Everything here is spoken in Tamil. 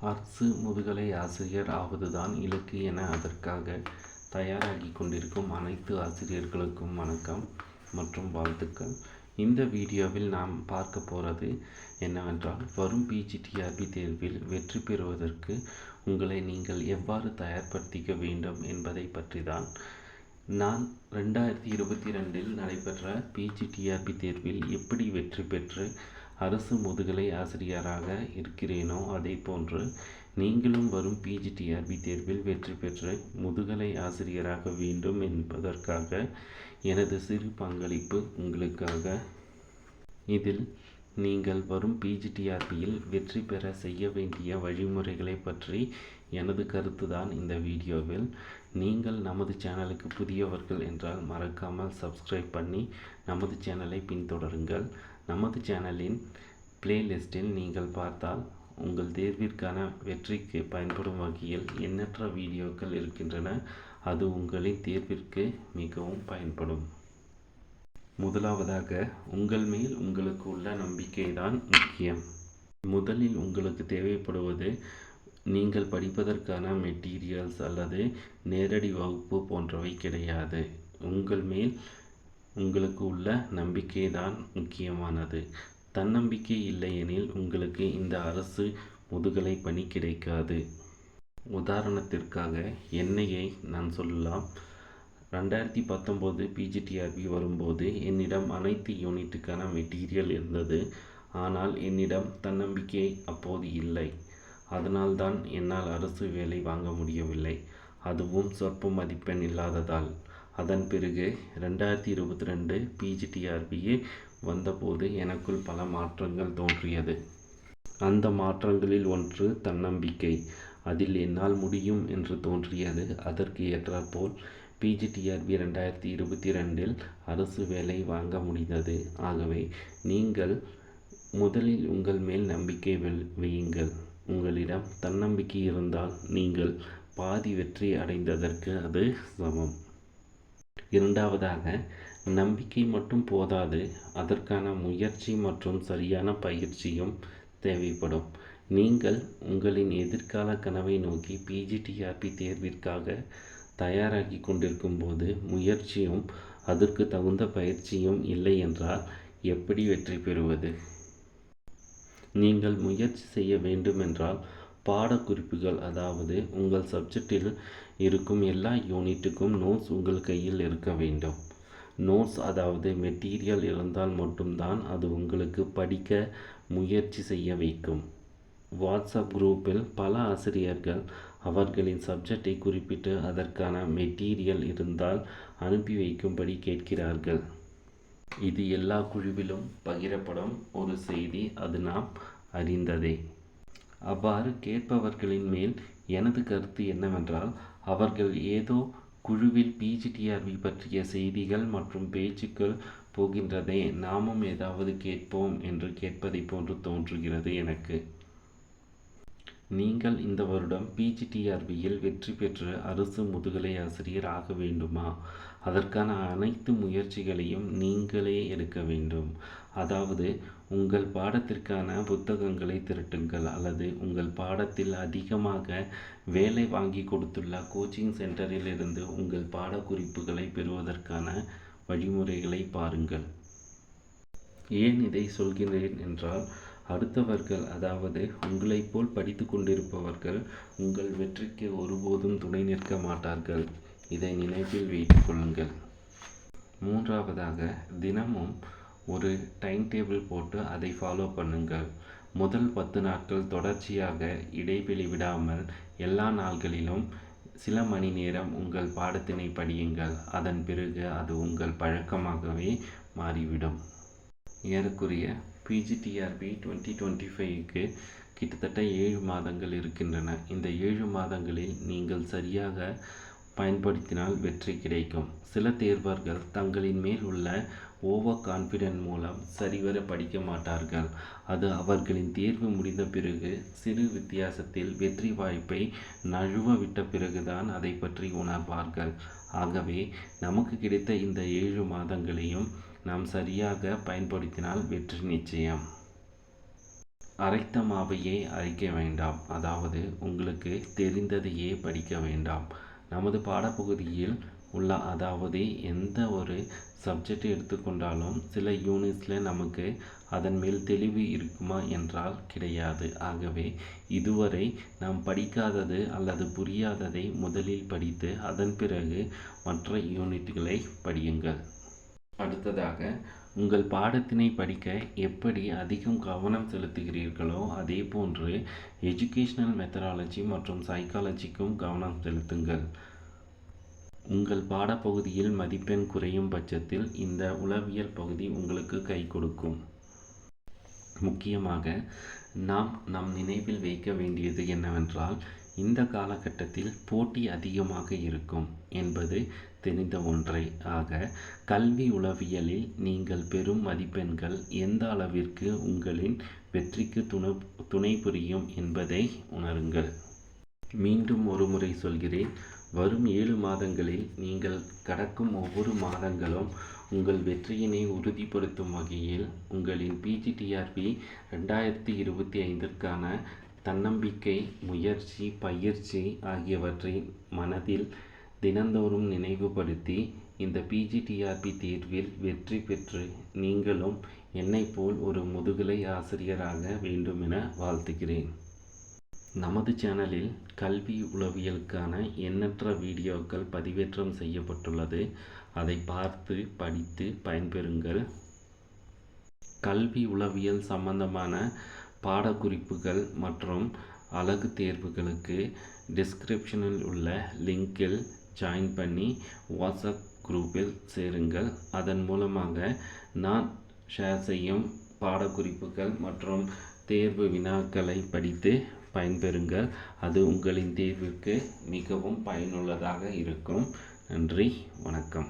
அரசு முதுகலை ஆசிரியர் ஆவதுதான் இலக்கு என அதற்காக தயாராகி கொண்டிருக்கும் அனைத்து ஆசிரியர்களுக்கும் வணக்கம் மற்றும் வாழ்த்துக்கள். இந்த வீடியோவில் நாம் பார்க்க போகிறது என்னவென்றால், வரும் பிஜிடிஆர்பி தேர்வில் வெற்றி பெறுவதற்கு உங்களை நீங்கள் எவ்வாறு தயார்படுத்திக்க வேண்டும் என்பதை பற்றி தான். நான் 2022 நடைபெற்ற பிஜிடிஆர்பி தேர்வில் எப்படி வெற்றி பெற்று அரசு முதுகலை ஆசிரியராக இருக்கிறேனோ அதே போன்று நீங்களும் வரும் பிஜிடிஆர்பி தேர்வில் வெற்றி பெற்று முதுகலை ஆசிரியராக வேண்டும் என்பதற்காக எனது சிறு பங்களிப்பு உங்களுக்காக. இதில் நீங்கள் வரும் பிஜிடிஆர்பியில் வெற்றி பெற செய்ய வேண்டிய வழிமுறைகளை பற்றி எனது கருத்து தான் இந்த வீடியோவில். நீங்கள் நமது சேனலுக்கு புதியவர்கள் என்றால் மறக்காமல் சப்ஸ்கிரைப் பண்ணி நமது சேனலை பின்தொடருங்கள். நமது சேனலின் பிளேலிஸ்டில் நீங்கள் பார்த்தால் உங்கள் தேர்விற்கான வெற்றிக்கு பயன்படும் வகையில் எண்ணற்ற வீடியோக்கள் இருக்கின்றன. அது உங்களின் தேர்விற்கு மிகவும் பயன்படும். முதலாவதாக, உங்கள் மேல் உங்களுக்கு உள்ள நம்பிக்கை தான் முக்கியம். முதலில் உங்களுக்கு தேவைப்படுவது நீங்கள் படிப்பதற்கான மெட்டீரியல்ஸ் அல்லது நேரடி வகுப்பு போன்றவை கிடையாது. உங்கள் மேல் உங்களுக்கு உள்ள நம்பிக்கை தான் முக்கியமானது. தன்னம்பிக்கை இல்லையெனில் உங்களுக்கு இந்த அரசு முதுகலை பணி கிடைக்காது. உதாரணத்திற்காக என்னையை நான் சொல்லலாம். 2019 பிஜிடிஆர்பி வரும்போது என்னிடம் அனைத்து யூனிட்டுக்கான மெட்டீரியல் இருந்தது. ஆனால் என்னிடம் தன்னம்பிக்கை அப்போது இல்லை. அதனால்தான் என்னால் அரசு வேலை வாங்க முடியவில்லை, அதுவும் சொற்ப மதிப்பெண் இல்லாததால். அதன் பிறகு 2022 பிஜிடிஆர்பியே வந்தபோது எனக்குள் பல மாற்றங்கள் தோன்றியது. அந்த மாற்றங்களில் ஒன்று தன்னம்பிக்கை. அதில் என்னால் முடியும் என்று தோன்றியது. அதற்கு ஏற்றாற்போல் பிஜிடிஆர்பி 2022 அரசு வேலை வாங்க முடிந்தது. ஆகவே நீங்கள் முதலில் உங்கள் மேல் நம்பிக்கை வையுங்கள். உங்களிடம் தன்னம்பிக்கை இருந்தால் நீங்கள் பாதி வெற்றி அடைந்ததற்கு அது சமம். இரண்டாவதாக, நம்பிக்கை மட்டும் போதாது, அதற்கான முயற்சி மற்றும் சரியான பயிற்சியும் தேவைப்படும். நீங்கள் உங்களின் எதிர்கால கனவை நோக்கி பிஜிடிஆர்பி தேர்விற்காக தயாராகி கொண்டிருக்கும் போது முயற்சியும் அதற்கு தகுந்த பயிற்சியும் இல்லை என்றால் எப்படி வெற்றி பெறுவது? நீங்கள் முயற்சி செய்ய வேண்டுமென்றால் பாடக்குறிப்புகள், அதாவது உங்கள் சப்ஜெக்டில் இருக்கும் எல்லா யூனிட்டுக்கும் நோட்ஸ் உங்கள் கையில் இருக்க வேண்டும். நோட்ஸ், அதாவது மெட்டீரியல் இருந்தால் மட்டும்தான் அது உங்களுக்கு படிக்க முயற்சி செய்ய வைக்கும். வாட்ஸ்அப் குரூப்பில் பல ஆசிரியர்கள் அவர்களின் சப்ஜெக்டை குறிப்பிட்டு அதற்கான மெட்டீரியல் இருந்தால் அனுப்பி வைக்கும்படி கேட்கிறார்கள். இது எல்லா குழுவிலும் பகிரப்படும் ஒரு செய்தி, அது நாம் அறிந்ததே. அவ்வாறு கேட்பவர்களின் மேல் எனது கருத்து என்னவென்றால், அவர்கள் ஏதோ குழுவில் பிஜிடிஆர்பி பற்றிய செய்திகள் மற்றும் பேச்சுக்கள் போகின்றதே, நாமும் ஏதாவது கேட்போம் என்று கேட்பதை போன்று தோன்றுகிறது எனக்கு. நீங்கள் இந்த வருடம் பிஜிடிஆர்பியில் வெற்றி பெற்று அரசு முதுகலை ஆசிரியர் ஆக வேண்டுமா? அதற்கான அனைத்து முயற்சிகளையும் நீங்களே எடுக்க வேண்டும். அதாவது உங்கள் பாடத்திற்கான புத்தகங்களை திரட்டுங்கள், அல்லது உங்கள் பாடத்தில் அதிகமாக வேலை வாங்கி கொடுத்துள்ள கோச்சிங் சென்டரில் இருந்து உங்கள் பாடக்குறிப்புகளை பெறுவதற்கான வழிமுறைகளை பாருங்கள். ஏன் இதை சொல்கிறேன் என்றால், அடுத்தவர்கள், அதாவது உங்களைப் போல் படித்து கொண்டிருப்பவர்கள் உங்கள் வெற்றிக்கு ஒருபோதும் துணை நிற்க மாட்டார்கள். இதை நினைவில் வைத்துக் கொள்ளுங்கள். மூன்றாவதாக, தினமும் ஒரு டைம் டேபிள் போட்டு அதை ஃபாலோ பண்ணுங்கள். முதல் 10 நாட்கள் தொடர்ச்சியாக இடைவெளி விடாமல் எல்லா நாள்களிலும் சில மணி நேரம் உங்கள் பாடத்தினை படியுங்கள். அதன் பிறகு அது உங்கள் பழக்கமாகவே மாறிவிடும். ஏறக்குறைய பிஜிடிஆர்பி 2025க்கு கிட்டத்தட்ட 7 மாதங்கள் இருக்கின்றன. இந்த 7 மாதங்களில் நீங்கள் சரியாக பயன்படுத்தினால் வெற்றி கிடைக்கும். சில தேர்வர்கள் தங்களின் மேல் உள்ள ஓவர் கான்ஃபிடென்ட் மூலம் சரிவர படிக்க மாட்டார்கள். அது அவர்களின் தேர்வு முடிந்த பிறகு சிறு வித்தியாசத்தில் வெற்றி வாய்ப்பை நழுவ விட்ட பிறகுதான் அதை பற்றி உணர்வார்கள். ஆகவே நமக்கு கிடைத்த இந்த 7 மாதங்களையும் நாம் சரியாக பயன்படுத்தினால் வெற்றி நிச்சயம். அரைத்த மாவையே அரைக்க வேண்டாம். அதாவது உங்களுக்கு தெரிந்ததையே படிக்க வேண்டாம். நமது பாடப்பகுதியில் உள்ள அதாவது எந்த ஒரு சப்ஜெக்ட் எடுத்துக்கொண்டாலும் சில யூனிட்ஸில் நமக்கு அதன் மேல் தெளிவு இருக்குமா என்றால் கிடையாது. ஆகவே இதுவரை நாம் படிக்காதது அல்லது புரியாததை முதலில் படித்து அதன் பிறகு மற்ற யூனிட்களை படியுங்கள். அடுத்ததாக உங்கள் பாடத்தினை படிக்க எப்படி அதிகம் கவனம் செலுத்துகிறீர்களோ அதே போன்று எஜுகேஷனல் மெத்தடாலஜி மற்றும் சைக்காலஜிக்கும் கவனம் செலுத்துங்கள். உங்கள் பாடப்பகுதியில் மதிப்பெண் குறையும் பட்சத்தில் இந்த உளவியல் பகுதி உங்களுக்கு கை கொடுக்கும். முக்கியமாக நாம் நம் நினைவில் வைக்க வேண்டியது என்னவென்றால், இந்த காலகட்டத்தில் போட்டி அதிகமாக இருக்கும் என்பது தெரிந்த ஒன்றை. ஆக கல்வி உளவியலில் நீங்கள் பெறும் மதிப்பெண்கள் எந்த அளவிற்கு உங்களின் வெற்றிக்கு துணை புரியும் என்பதை உணருங்கள். மீண்டும் ஒருமுறை சொல்கிறேன், வரும் 7 மாதங்களில் நீங்கள் கடக்கும் ஒவ்வொரு மாதங்களும் உங்கள் வெற்றியினை உறுதிப்படுத்தும் வகையில் உங்களின் பிஜிடிஆர்பி 2025ற்கான தன்னம்பிக்கை, முயற்சி, பயிற்சி ஆகியவற்றை மனதில் தினந்தோறும் நினைவுபடுத்தி இந்த பிஜிடிஆர்பி தேர்வில் வெற்றி பெற்று நீங்களும் என்னைப் போல் ஒரு முதுகலை ஆசிரியராக வேண்டுமென வாழ்த்துகிறேன். நமது சேனலில் கல்வி உளவியலுக்கான எண்ணற்ற வீடியோக்கள் பதிவேற்றம் செய்யப்பட்டுள்ளது. அதை பார்த்து படித்து பயன்பெறுங்கள். கல்வி உளவியல் சம்பந்தமான பாடக்குறிப்புகள் மற்றும் அழகு தேர்வுகளுக்கு டிஸ்கிரிப்ஷனில் உள்ள லிங்கில் ஜாயின் பண்ணி வாட்ஸ்அப் குரூப்பில் சேருங்கள். அதன் மூலமாக நான் ஷேர் செய்யும் பாடக்குறிப்புகள் மற்றும் தேர்வு வினாக்களை படித்து பயன்பெறுங்கள். அது உங்களின் தேர்விற்கு மிகவும் பயனுள்ளதாக இருக்கும். நன்றி, வணக்கம்.